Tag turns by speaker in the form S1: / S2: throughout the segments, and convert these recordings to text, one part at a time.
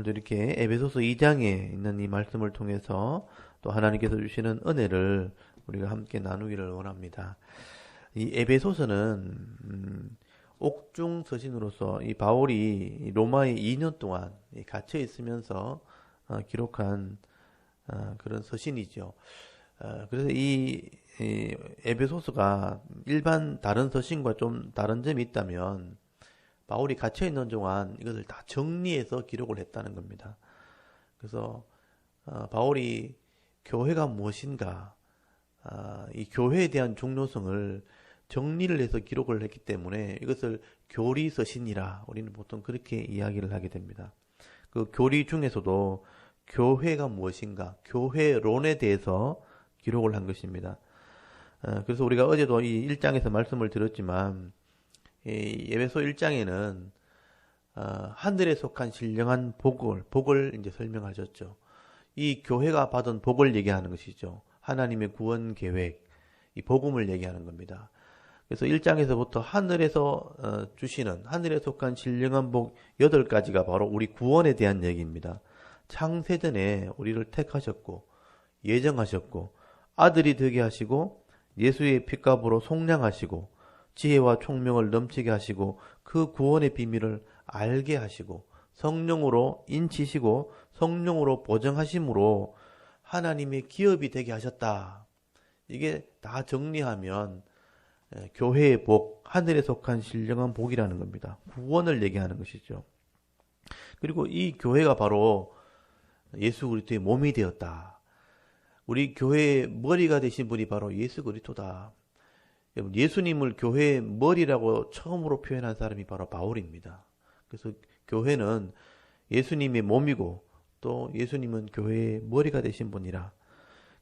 S1: 오늘도 이렇게 에베소서 2장에 있는 이 말씀을 통해서 또 하나님께서 주시는 은혜를 우리가 함께 나누기를 원합니다. 이 에베소서는 옥중 서신으로서 이 바울이 로마에 2년 동안 갇혀 있으면서 기록한 그런 서신이죠. 그래서 이 에베소서가 일반 다른 서신과 좀 다른 점이 있다면 바울이 갇혀 있는 동안 이것을 다 정리해서 기록을 했다는 겁니다. 그래서 바울이 교회가 무엇인가, 이 교회에 대한 중요성을 정리를 해서 기록을 했기 때문에 이것을 교리 서신이라 우리는 보통 그렇게 이야기를 하게 됩니다. 그 교리 중에서도 교회가 무엇인가, 교회론에 대해서 기록을 한 것입니다. 그래서 우리가 어제도 이 1장에서 말씀을 드렸지만 이 에베소 1장에는 하늘에 속한 신령한 복을 이제 설명하셨죠. 이 교회가 받은 복을 얘기하는 것이죠. 하나님의 구원 계획, 이 복음을 얘기하는 겁니다. 그래서 1장에서부터 하늘에서 주시는 하늘에 속한 신령한 복 8가지가 바로 우리 구원에 대한 얘기입니다. 창세전에 우리를 택하셨고 예정하셨고 아들이 되게 하시고 예수의 핏값으로 속량하시고 지혜와 총명을 넘치게 하시고 그 구원의 비밀을 알게 하시고 성령으로 인치시고 성령으로 보정하심으로 하나님의 기업이 되게 하셨다. 이게 다 정리하면 교회의 복, 하늘에 속한 신령한 복이라는 겁니다. 구원을 얘기하는 것이죠. 그리고 이 교회가 바로 예수 그리스도의 몸이 되었다. 우리 교회의 머리가 되신 분이 바로 예수 그리스도다. 예수님을 교회의 머리라고 처음으로 표현한 사람이 바로 바울입니다. 그래서 교회는 예수님의 몸이고 또 예수님은 교회의 머리가 되신 분이라.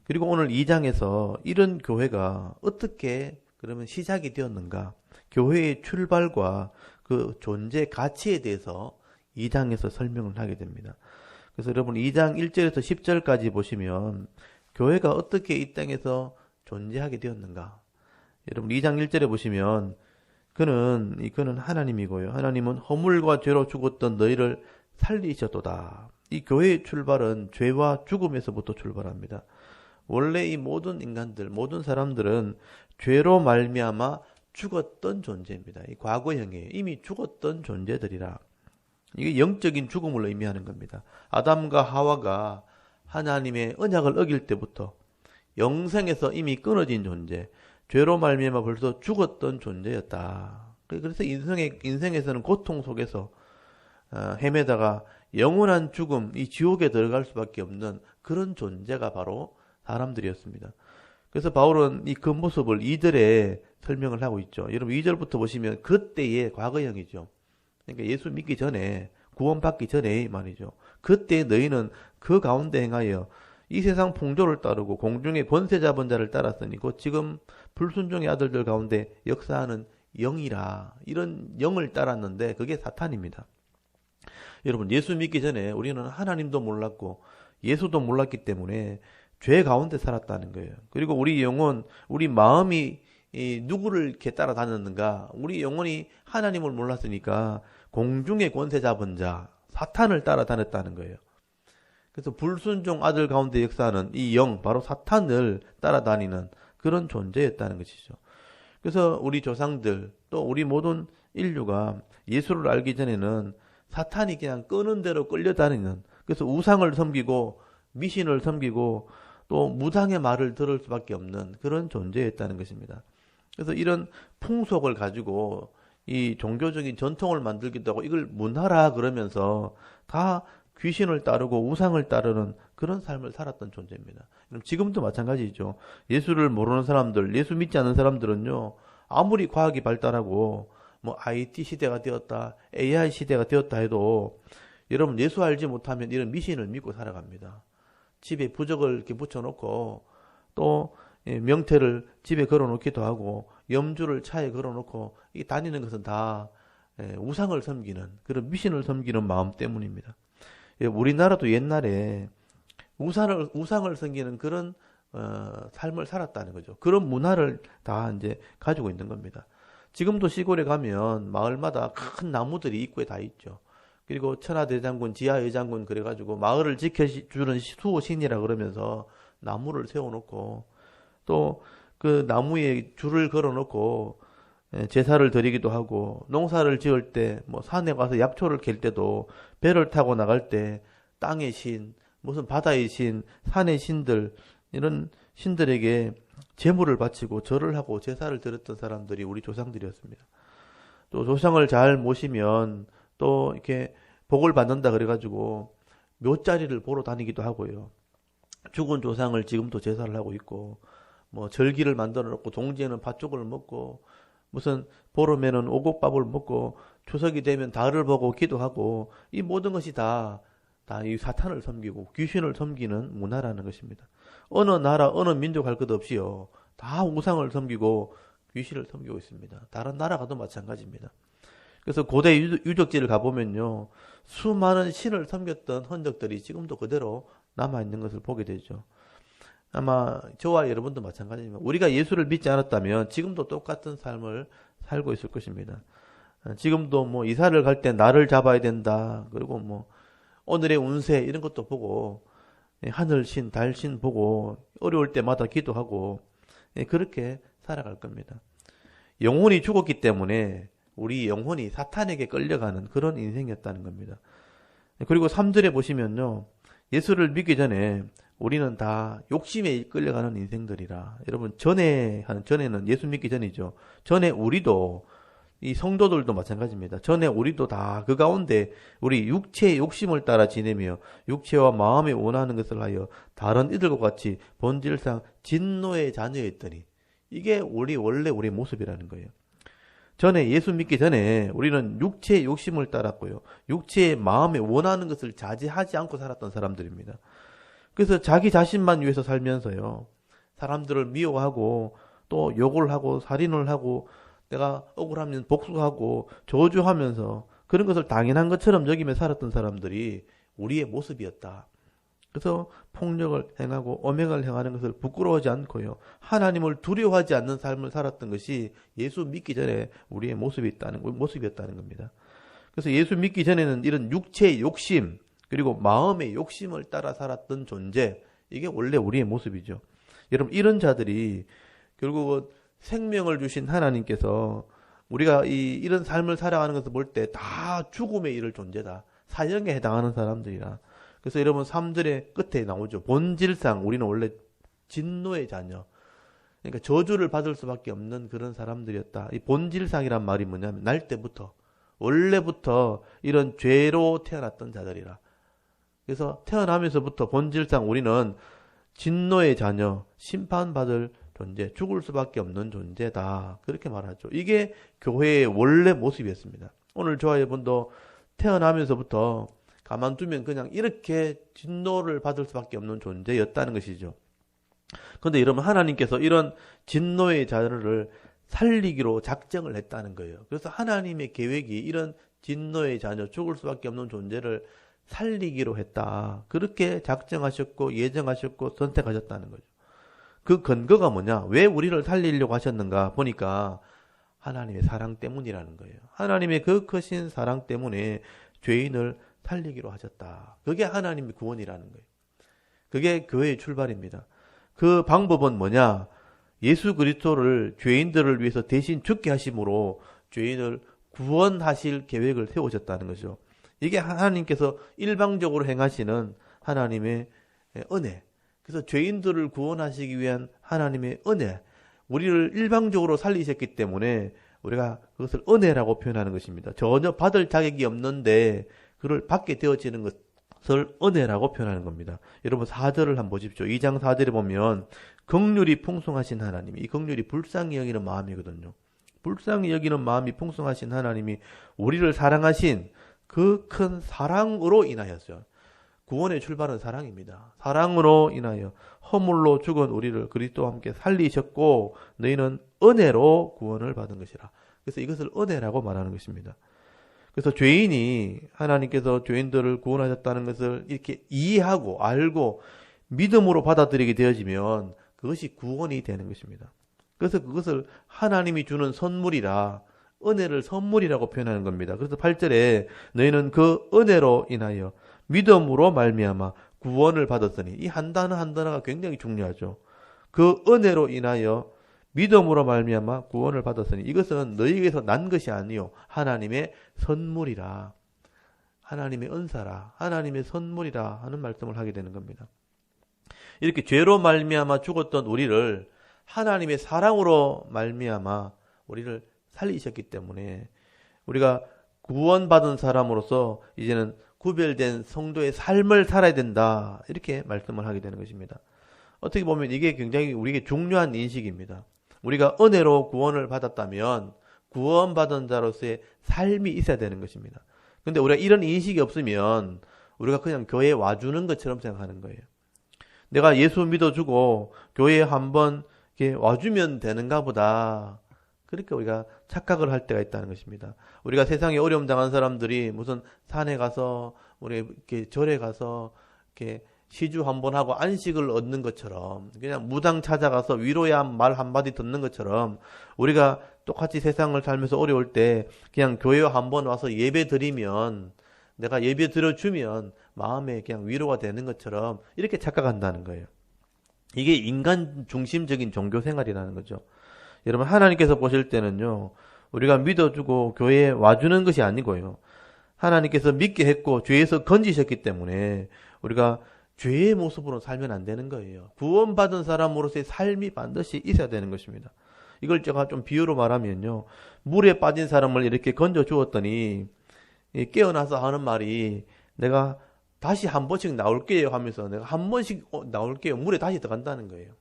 S1: 그리고 오늘 2장에서 이런 교회가 어떻게 그러면 시작이 되었는가? 교회의 출발과 그 존재 가치에 대해서 2장에서 설명을 하게 됩니다. 그래서 여러분 2장 1절에서 10절까지 보시면 교회가 어떻게 이 땅에서 존재하게 되었는가? 여러분 2장 1절에 보시면 그는 하나님이고요. 하나님은 허물과 죄로 죽었던 너희를 살리셨도다. 이 교회의 출발은 죄와 죽음에서부터 출발합니다. 원래 이 모든 인간들, 모든 사람들은 죄로 말미암아 죽었던 존재입니다. 이 과거형이에요. 이미 죽었던 존재들이라. 이게 영적인 죽음을 의미하는 겁니다. 아담과 하와가 하나님의 언약을 어길 때부터 영생에서 이미 끊어진 존재, 죄로 말미암아 벌써 죽었던 존재였다. 그래서 인생에서는 고통 속에서 헤매다가 영원한 죽음, 이 지옥에 들어갈 수밖에 없는 그런 존재가 바로 사람들이었습니다. 그래서 바울은 그 모습을 2절에 설명을 하고 있죠. 여러분 2절부터 보시면 그때의 과거형이죠. 그러니까 예수 믿기 전에, 구원받기 전에 말이죠. 그때 너희는 그 가운데 행하여 이 세상 풍조를 따르고 공중의 권세 잡은 자를 따랐으니 곧 지금 불순종의 아들들 가운데 역사하는 영이라. 이런 영을 따랐는데 그게 사탄입니다. 여러분 예수 믿기 전에 우리는 하나님도 몰랐고 예수도 몰랐기 때문에 죄 가운데 살았다는 거예요. 그리고 우리 영혼, 우리 마음이 누구를 이렇게 따라다녔는가? 우리 영혼이 하나님을 몰랐으니까 공중의 권세 잡은 자, 사탄을 따라다녔다는 거예요. 그래서 불순종 아들 가운데 역사하는 이 영, 바로 사탄을 따라다니는 그런 존재였다는 것이죠. 그래서 우리 조상들, 또 우리 모든 인류가 예수를 알기 전에는 사탄이 그냥 끄는 대로 끌려다니는, 그래서 우상을 섬기고 미신을 섬기고 또 무당의 말을 들을 수밖에 없는 그런 존재였다는 것입니다. 그래서 이런 풍속을 가지고 이 종교적인 전통을 만들기도 하고 이걸 문화라 그러면서 다 귀신을 따르고 우상을 따르는 그런 삶을 살았던 존재입니다. 지금도 마찬가지죠. 예수를 모르는 사람들, 예수 믿지 않는 사람들은요, 아무리 과학이 발달하고 뭐 IT 시대가 되었다, AI 시대가 되었다 해도 여러분 예수 알지 못하면 이런 미신을 믿고 살아갑니다. 집에 부적을 이렇게 붙여놓고 또 명태를 집에 걸어놓기도 하고 염주를 차에 걸어놓고 다니는 것은 다 우상을 섬기는 그런 미신을 섬기는 마음 때문입니다. 우리나라도 옛날에 우상을 섬기는 그런 삶을 살았다는 거죠. 그런 문화를 다 이제 가지고 있는 겁니다. 지금도 시골에 가면 마을마다 큰 나무들이 입구에 다 있죠. 그리고 천하대장군, 지하의장군 그래가지고 마을을 지켜주는 수호신이라 그러면서 나무를 세워놓고 또 그 나무에 줄을 걸어놓고 제사를 드리기도 하고 농사를 지을 때 뭐 산에 가서 약초를 캘 때도 배를 타고 나갈 때 땅의 신, 무슨 바다의 신, 산의 신들 이런 신들에게 제물을 바치고 절을 하고 제사를 드렸던 사람들이 우리 조상들이었습니다. 또 조상을 잘 모시면 또 이렇게 복을 받는다 그래가지고 묘자리를 보러 다니기도 하고요. 죽은 조상을 지금도 제사를 하고 있고 뭐 절기를 만들어 놓고 동지에는 팥죽을 먹고 무슨 보름에는 오곡밥을 먹고 추석이 되면 달을 보고 기도하고 이 모든 것이 다 이 사탄을 섬기고 귀신을 섬기는 문화라는 것입니다. 어느 나라 어느 민족 할 것 없이요 다 우상을 섬기고 귀신을 섬기고 있습니다. 다른 나라 가도 마찬가지입니다. 그래서 고대 유적지를 가보면요 수많은 신을 섬겼던 흔적들이 지금도 그대로 남아있는 것을 보게 되죠. 아마 저와 여러분도 마찬가지입니다. 우리가 예수를 믿지 않았다면 지금도 똑같은 삶을 살고 있을 것입니다. 지금도 뭐 이사를 갈 때 날을 잡아야 된다. 그리고 뭐 오늘의 운세 이런 것도 보고 하늘신, 달신 보고 어려울 때마다 기도하고 그렇게 살아갈 겁니다. 영혼이 죽었기 때문에 우리 영혼이 사탄에게 끌려가는 그런 인생이었다는 겁니다. 그리고 3절에 보시면요. 예수를 믿기 전에 우리는 다 욕심에 끌려가는 인생들이라. 여러분 전에는 예수 믿기 전이죠. 전에 우리도 이 성도들도 마찬가지입니다. 전에 우리도 다 그 가운데 우리 육체의 욕심을 따라 지내며 육체와 마음에 원하는 것을 하여 다른 이들과 같이 본질상 진노의 자녀였더니 이게 원래 우리 모습이라는 거예요. 전에 예수 믿기 전에 우리는 육체의 욕심을 따랐고요. 육체의 마음에 원하는 것을 자제하지 않고 살았던 사람들입니다. 그래서 자기 자신만 위해서 살면서요. 사람들을 미워하고 또 욕을 하고 살인을 하고 내가 억울하면 복수하고 저주하면서 그런 것을 당연한 것처럼 여기며 살았던 사람들이 우리의 모습이었다. 그래서 폭력을 행하고 엄행을 행하는 것을 부끄러워하지 않고요. 하나님을 두려워하지 않는 삶을 살았던 것이 예수 믿기 전에 우리의 모습이었다는 겁니다. 그래서 예수 믿기 전에는 이런 육체의 욕심 그리고 마음의 욕심을 따라 살았던 존재 이게 원래 우리의 모습이죠. 여러분 이런 자들이 결국은 생명을 주신 하나님께서 우리가 이런 삶을 살아가는 것을 볼 때 다 죽음에 이를 존재다. 사형에 해당하는 사람들이라. 그래서 여러분 3절의 끝에 나오죠. 본질상 우리는 원래 진노의 자녀. 그러니까 저주를 받을 수밖에 없는 그런 사람들이었다. 이 본질상이란 말이 뭐냐면 날 때부터 원래부터 이런 죄로 태어났던 자들이라. 그래서 태어나면서부터 본질상 우리는 진노의 자녀, 심판받을 존재, 죽을 수밖에 없는 존재다. 그렇게 말하죠. 이게 교회의 원래 모습이었습니다. 오늘 저와 여러분도 태어나면서부터 가만두면 그냥 이렇게 진노를 받을 수밖에 없는 존재였다는 것이죠. 그런데 여러분 하나님께서 이런 진노의 자녀를 살리기로 작정을 했다는 거예요. 그래서 하나님의 계획이 이런 진노의 자녀, 죽을 수밖에 없는 존재를 살리기로 했다. 그렇게 작정하셨고 예정하셨고 선택하셨다는 거죠. 그 근거가 뭐냐? 왜 우리를 살리려고 하셨는가 보니까 하나님의 사랑 때문이라는 거예요. 하나님의 그 크신 사랑 때문에 죄인을 살리기로 하셨다. 그게 하나님의 구원이라는 거예요. 그게 교회의 출발입니다. 그 방법은 뭐냐? 예수 그리스도를 죄인들을 위해서 대신 죽게 하심으로 죄인을 구원하실 계획을 세우셨다는 거죠. 이게 하나님께서 일방적으로 행하시는 하나님의 은혜. 그래서 죄인들을 구원하시기 위한 하나님의 은혜. 우리를 일방적으로 살리셨기 때문에 우리가 그것을 은혜라고 표현하는 것입니다. 전혀 받을 자격이 없는데 그를 받게 되어지는 것을 은혜라고 표현하는 겁니다. 여러분 4절을 한번 보십시오. 2장 4절에 보면 긍휼이 풍성하신 하나님. 이 긍휼이 불쌍히 여기는 마음이거든요. 불쌍히 여기는 마음이 풍성하신 하나님이 우리를 사랑하신 그 큰 사랑으로 인하였어요. 구원의 출발은 사랑입니다. 사랑으로 인하여 허물로 죽은 우리를 그리스도와 함께 살리셨고 너희는 은혜로 구원을 받은 것이라. 그래서 이것을 은혜라고 말하는 것입니다. 그래서 죄인이 하나님께서 죄인들을 구원하셨다는 것을 이렇게 이해하고 알고 믿음으로 받아들이게 되어지면 그것이 구원이 되는 것입니다. 그래서 그것을 하나님이 주는 선물이라 은혜를 선물이라고 표현하는 겁니다. 그래서 8절에 너희는 그 은혜로 인하여 믿음으로 말미암아 구원을 받았으니, 이 한 단어 한 단어가 굉장히 중요하죠. 그 은혜로 인하여 믿음으로 말미암아 구원을 받았으니 이것은 너희에게서 난 것이 아니요 하나님의 선물이라, 하나님의 은사라, 하나님의 선물이라 하는 말씀을 하게 되는 겁니다. 이렇게 죄로 말미암아 죽었던 우리를 하나님의 사랑으로 말미암아 우리를 살리셨기 때문에 우리가 구원받은 사람으로서 이제는 구별된 성도의 삶을 살아야 된다, 이렇게 말씀을 하게 되는 것입니다. 어떻게 보면 이게 굉장히 우리에게 중요한 인식입니다. 우리가 은혜로 구원을 받았다면 구원받은 자로서의 삶이 있어야 되는 것입니다. 근데 우리가 이런 인식이 없으면 우리가 그냥 교회에 와주는 것처럼 생각하는 거예요. 내가 예수 믿어주고 교회에 한번 이렇게 와주면 되는가 보다, 그렇게 우리가 착각을 할 때가 있다는 것입니다. 우리가 세상에 어려움 당한 사람들이 무슨 산에 가서 우리 이렇게 절에 가서 이렇게 시주 한번 하고 안식을 얻는 것처럼, 그냥 무당 찾아가서 위로의 말 한마디 듣는 것처럼, 우리가 똑같이 세상을 살면서 어려울 때 그냥 교회에 한번 와서 예배 드리면, 내가 예배 드려주면 마음에 그냥 위로가 되는 것처럼 이렇게 착각한다는 거예요. 이게 인간 중심적인 종교 생활이라는 거죠. 여러분, 하나님께서 보실 때는요, 우리가 믿어주고 교회에 와주는 것이 아니고요, 하나님께서 믿게 했고 죄에서 건지셨기 때문에 우리가 죄의 모습으로 살면 안 되는 거예요. 구원받은 사람으로서의 삶이 반드시 있어야 되는 것입니다. 이걸 제가 좀 비유로 말하면요, 물에 빠진 사람을 이렇게 건져 주었더니 깨어나서 하는 말이, 내가 다시 한 번씩 나올게요 하면서 내가 한 번씩 나올게요, 물에 다시 들어간다는 거예요.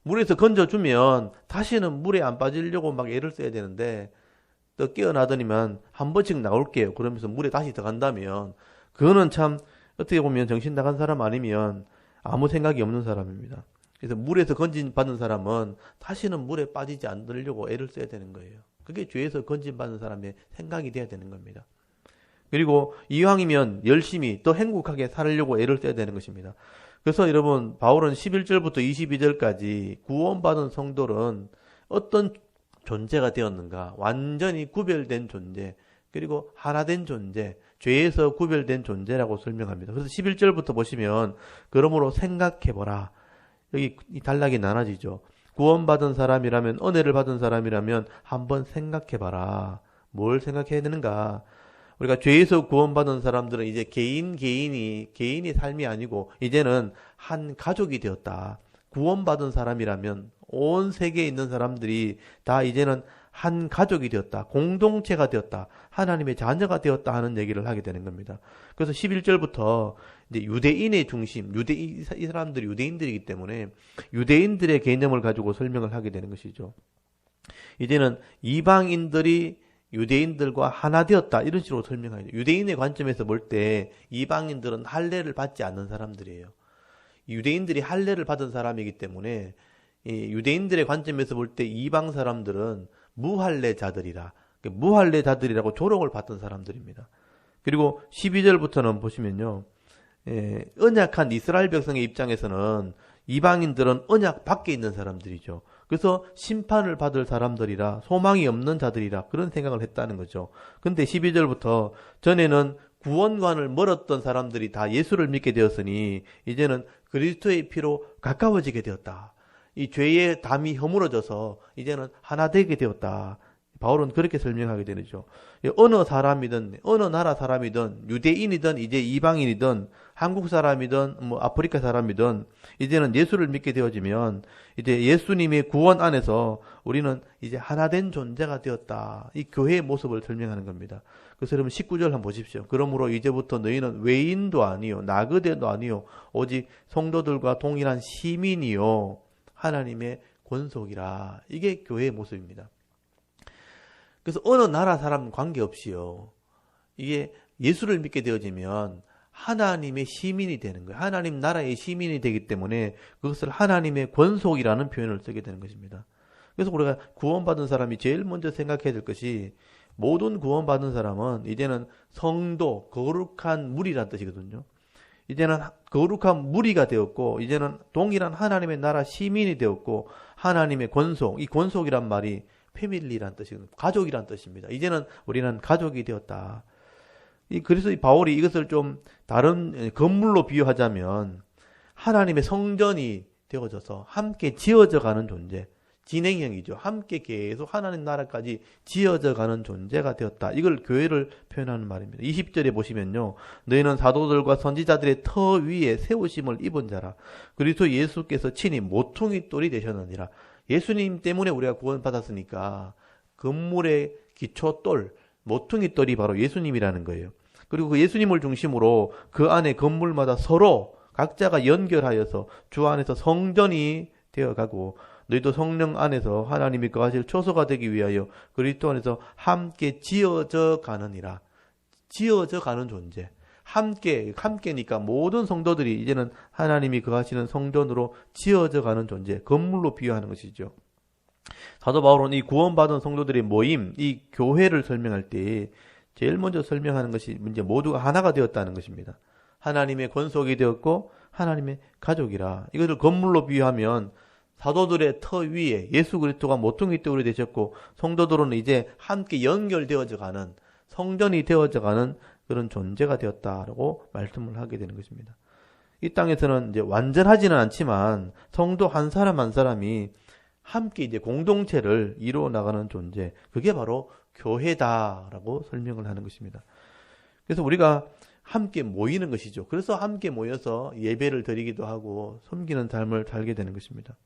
S1: 물에서 건져주면 다시는 물에 안 빠지려고 막 애를 써야 되는데, 또 깨어나더니만 한 번씩 나올게요 그러면서 물에 다시 들어간다면, 그거는 참 어떻게 보면 정신 나간 사람 아니면 아무 생각이 없는 사람입니다. 그래서 물에서 건진받은 사람은 다시는 물에 빠지지 않으려고 애를 써야 되는 거예요. 그게 죄에서 건진받은 사람의 생각이 돼야 되는 겁니다. 그리고 이왕이면 열심히 더 행복하게 살려고 애를 써야 되는 것입니다. 그래서 여러분, 바울은 11절부터 22절까지 구원받은 성도는 어떤 존재가 되었는가, 완전히 구별된 존재, 그리고 하나된 존재, 죄에서 구별된 존재라고 설명합니다. 그래서 11절부터 보시면, 그러므로 생각해보라, 여기 이 단락이 나눠지죠. 구원받은 사람이라면, 은혜를 받은 사람이라면 한번 생각해봐라. 뭘 생각해야 되는가? 우리가 죄에서 구원받은 사람들은 이제 개인이 삶이 아니고 이제는 한 가족이 되었다. 구원받은 사람이라면 온 세계에 있는 사람들이 다 이제는 한 가족이 되었다. 공동체가 되었다. 하나님의 자녀가 되었다 하는 얘기를 하게 되는 겁니다. 그래서 11절부터 이제 유대인의 중심, 이 사람들이 유대인들이기 때문에 유대인들의 개념을 가지고 설명을 하게 되는 것이죠. 이제는 이방인들이 유대인들과 하나 되었다, 이런 식으로 설명하죠. 유대인의 관점에서 볼 때 이방인들은 할례를 받지 않는 사람들이에요. 유대인들이 할례를 받은 사람이기 때문에 유대인들의 관점에서 볼 때 이방 사람들은 무할례자들이라, 무할례자들이라고 조롱을 받던 사람들입니다. 그리고 12절부터는 보시면요, 언약한 이스라엘 백성의 입장에서는 이방인들은 언약 밖에 있는 사람들이죠. 그래서 심판을 받을 사람들이라, 소망이 없는 자들이라, 그런 생각을 했다는 거죠. 근데 12절부터 전에는 구원관을 멀었던 사람들이 다 예수를 믿게 되었으니 이제는 그리스도의 피로 가까워지게 되었다. 이 죄의 담이 허물어져서 이제는 하나 되게 되었다. 바울은 그렇게 설명하게 되죠. 어느 사람이든, 어느 나라 사람이든, 유대인이든, 이제 이방인이든, 한국 사람이든, 아프리카 사람이든, 이제는 예수를 믿게 되어지면, 이제 예수님의 구원 안에서 우리는 이제 하나 된 존재가 되었다. 이 교회의 모습을 설명하는 겁니다. 그래서 여러분 19절 한번 보십시오. 그러므로 이제부터 너희는 외인도 아니요, 나그네도 아니요, 오직 성도들과 동일한 시민이요, 하나님의 권속이라. 이게 교회의 모습입니다. 그래서 어느 나라 사람 관계없이요, 이게 예수를 믿게 되어지면 하나님의 시민이 되는 거예요. 하나님 나라의 시민이 되기 때문에 그것을 하나님의 권속이라는 표현을 쓰게 되는 것입니다. 그래서 우리가 구원받은 사람이 제일 먼저 생각해야 될 것이, 모든 구원받은 사람은 이제는 성도, 거룩한 무리라는 뜻이거든요. 이제는 거룩한 무리가 되었고, 이제는 동일한 하나님의 나라 시민이 되었고, 하나님의 권속, 이 권속이란 말이 패밀리란 뜻이거든요. 가족이란 뜻입니다. 이제는 우리는 가족이 되었다. 그래서 이 바울이 이것을 좀 다른 건물로 비유하자면 하나님의 성전이 되어져서 함께 지어져 가는 존재, 진행형이죠. 함께 계속 하나님 나라까지 지어져 가는 존재가 되었다. 이걸 교회를 표현하는 말입니다. 20절에 보시면요. 너희는 사도들과 선지자들의 터 위에 세우심을 입은 자라. 그리스도 예수께서 친히 모퉁이 돌이 되셨느니라. 예수님 때문에 우리가 구원받았으니까 건물의 기초돌, 모퉁이 돌이 바로 예수님이라는 거예요. 그리고 그 예수님을 중심으로 그 안에 건물마다 서로 각자가 연결하여서 주 안에서 성전이 되어가고 너희도 성령 안에서 하나님이 거하실 초소가 되기 위하여 그리스도 안에서 함께 지어져 가느니라. 지어져 가는 존재. 함께니까 모든 성도들이 이제는 하나님이 거하시는 성전으로 지어져 가는 존재, 건물로 비유하는 것이죠. 사도 바울은 이 구원받은 성도들의 모임, 이 교회를 설명할 때 제일 먼저 설명하는 것이 이제 모두가 하나가 되었다는 것입니다. 하나님의 권속이 되었고 하나님의 가족이라. 이것을 건물로 비유하면 사도들의 터 위에 예수 그리스도가 모퉁이 돌이 되셨고 성도들은 이제 함께 연결되어져 가는 성전이 되어져 가는 그런 존재가 되었다라고 말씀을 하게 되는 것입니다. 이 땅에서는 이제 완전하지는 않지만 성도 한 사람 한 사람이 함께 이제 공동체를 이루어 나가는 존재, 그게 바로 교회다라고 설명을 하는 것입니다. 그래서 우리가 함께 모이는 것이죠. 그래서 함께 모여서 예배를 드리기도 하고 섬기는 삶을 살게 되는 것입니다.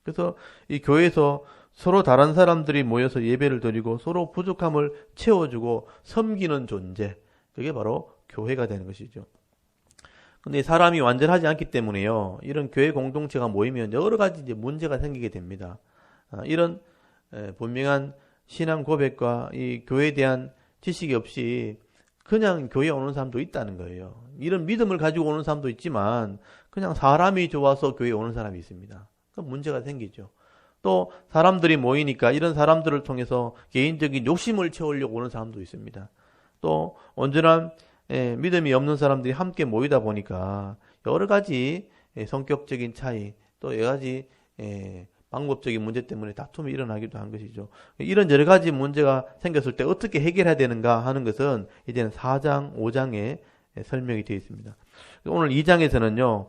S1: 그래서 이 교회에서 서로 다른 사람들이 모여서 예배를 드리고 서로 부족함을 채워주고 섬기는 존재, 그게 바로 교회가 되는 것이죠. 근데 사람이 완전하지 않기 때문에요. 이런 교회 공동체가 모이면 여러 가지 이제 문제가 생기게 됩니다. 이런 분명한 신앙 고백과 이 교회에 대한 지식이 없이 그냥 교회에 오는 사람도 있다는 거예요. 이런 믿음을 가지고 오는 사람도 있지만 그냥 사람이 좋아서 교회에 오는 사람이 있습니다. 그럼 문제가 생기죠. 또 사람들이 모이니까 이런 사람들을 통해서 개인적인 욕심을 채우려고 오는 사람도 있습니다. 또 온전한 믿음이 없는 사람들이 함께 모이다 보니까 여러 가지 성격적인 차이, 또 여러 가지 방법적인 문제 때문에 다툼이 일어나기도 한 것이죠. 이런 여러 가지 문제가 생겼을 때 어떻게 해결해야 되는가 하는 것은 이제는 4장, 5장에 설명이 되어 있습니다. 오늘 2장에서는요,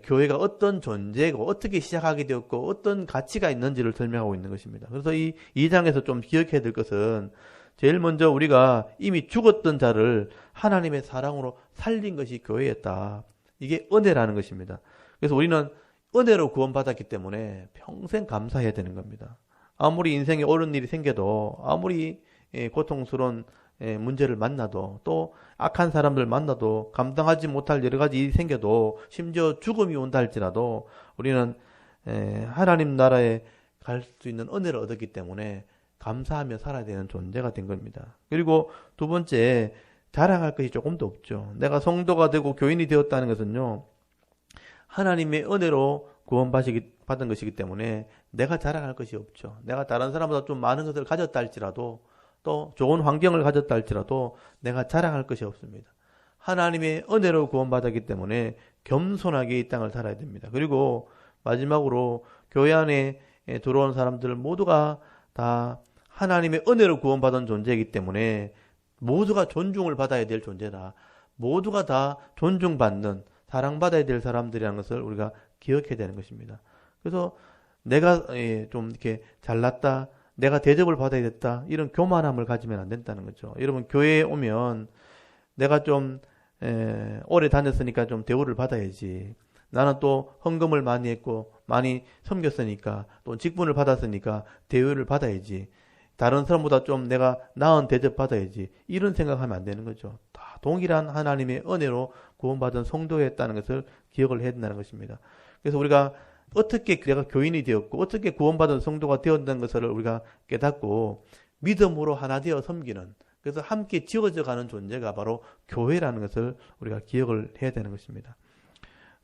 S1: 교회가 어떤 존재고 어떻게 시작하게 되었고 어떤 가치가 있는지를 설명하고 있는 것입니다. 그래서 이 2장에서 좀 기억해야 될 것은 제일 먼저 우리가 이미 죽었던 자를 하나님의 사랑으로 살린 것이 교회였다. 이게 은혜라는 것입니다. 그래서 우리는 은혜로 구원받았기 때문에 평생 감사해야 되는 겁니다. 아무리 인생에 옳은 일이 생겨도, 아무리 고통스러운 문제를 만나도, 또 악한 사람들 만나도, 감당하지 못할 여러 가지 일이 생겨도, 심지어 죽음이 온다 할지라도 우리는 하나님 나라에 갈 수 있는 은혜를 얻었기 때문에 감사하며 살아야 되는 존재가 된 겁니다. 그리고 두 번째, 자랑할 것이 조금도 없죠. 내가 성도가 되고 교인이 되었다는 것은요, 하나님의 은혜로 구원받은 것이기 때문에 내가 자랑할 것이 없죠. 내가 다른 사람보다 좀 많은 것을 가졌다 할지라도, 또 좋은 환경을 가졌다 할지라도 내가 자랑할 것이 없습니다. 하나님의 은혜로 구원받았기 때문에 겸손하게 이 땅을 살아야 됩니다. 그리고 마지막으로 교회 안에 들어온 사람들 모두가 다 하나님의 은혜로 구원받은 존재이기 때문에 모두가 존중을 받아야 될 존재다. 모두가 다 존중받는, 사랑받아야 될 사람들이라는 것을 우리가 기억해야 되는 것입니다. 그래서 내가 좀 이렇게 잘났다, 내가 대접을 받아야 됐다, 이런 교만함을 가지면 안 된다는 거죠. 여러분, 교회에 오면 내가 좀 오래 다녔으니까 좀 대우를 받아야지. 나는 또 헌금을 많이 했고 많이 섬겼으니까, 또 직분을 받았으니까 대우를 받아야지. 다른 사람보다 좀 내가 나은 대접 받아야지. 이런 생각하면 안 되는 거죠. 다 동일한 하나님의 은혜로 구원받은 성도였다는 것을 기억을 해야 된다는 것입니다. 그래서 우리가 어떻게 내가 교인이 되었고 어떻게 구원받은 성도가 되었다는 것을 우리가 깨닫고 믿음으로 하나 되어 섬기는, 그래서 함께 지어져 가는 존재가 바로 교회라는 것을 우리가 기억을 해야 되는 것입니다.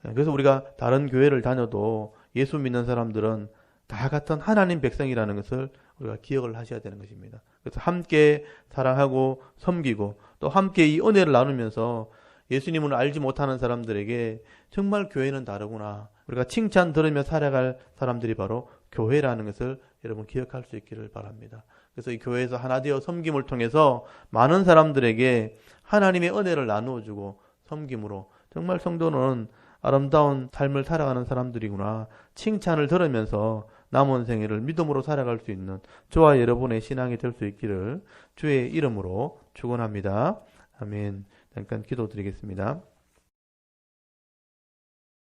S1: 그래서 우리가 다른 교회를 다녀도 예수 믿는 사람들은 다 같은 하나님 백성이라는 것을 우리가 기억을 하셔야 되는 것입니다. 그래서 함께 사랑하고 섬기고 또 함께 이 은혜를 나누면서 예수님을 알지 못하는 사람들에게 정말 교회는 다르구나, 우리가 칭찬 들으며 살아갈 사람들이 바로 교회라는 것을 여러분 기억할 수 있기를 바랍니다. 그래서 이 교회에서 하나 되어 섬김을 통해서 많은 사람들에게 하나님의 은혜를 나누어주고 섬김으로 정말 성도는 아름다운 삶을 살아가는 사람들이구나 칭찬을 들으면서 남은 생애를 믿음으로 살아갈 수 있는 저와 여러분의 신앙이 될 수 있기를 주의 이름으로 축원합니다. 아멘. 잠깐 기도드리겠습니다.